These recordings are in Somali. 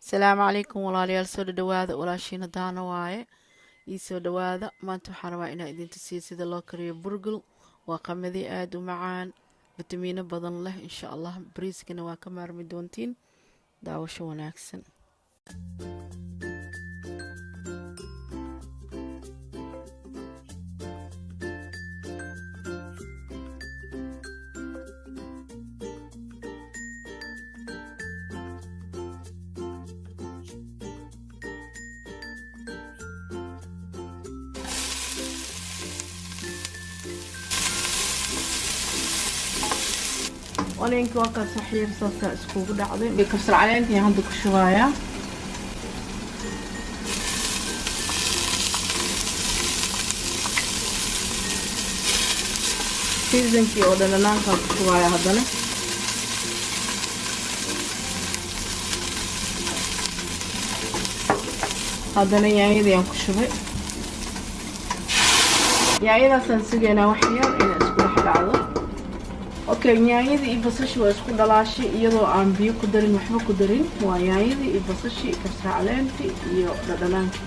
السلام عليكم walaalyaal soo dhawaada walaashiina daana waaye ii soo dhawaada maanta waxaan rabaa inaan idin tusiyo sida loo kariyo burgul waa qamadi aad u macaan fitamiino badan leh insha Allah bariiskana waa ka maarmi doontiin daawasho wanaagsan ولين كوكا صحيح صوصة اسكوب دعوة بكسر عليه انتي عندك شوية سيزنكي ودنا نانكا شوية هذانا هذانا يعني دي انكو شوية يعني اذا سنسيجينا وحيا انا اسكو حد عضو اوكي نيايدي البصشي واسكو دلاشي iyadoo aan biyo ku darin waxba ku darin waa yaayidi البصشي kabsar caleenti iyo dhadhanaanka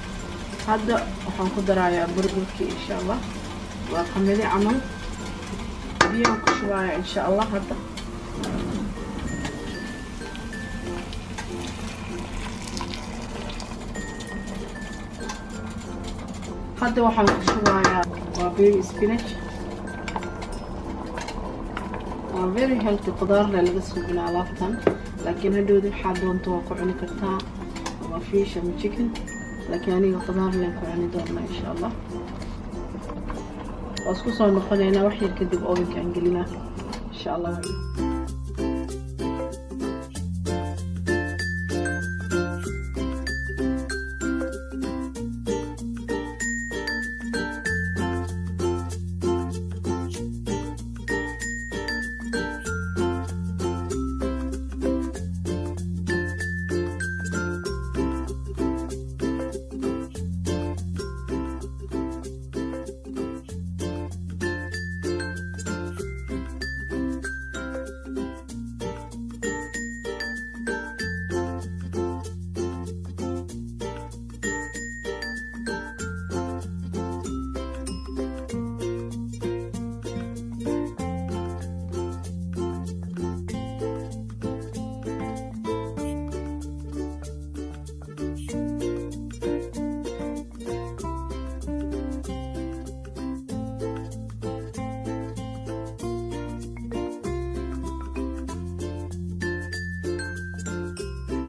hadda waxaan ku darayaa burgurki insha Allah waa qamadi camal biyo ku shubaya insha Allah hadda waxaan ku shubayaa waa baby spinach very healthy خضار laga suubina alaabtan laakiin hadhoodi waxa doonto waa ku cuni kartaa waa fish ama chicken laakiin aniga خضار leen ku cuni doona insha Allah wasku soo noqonayna wax yar kadib ovenka aan gelina insha Allah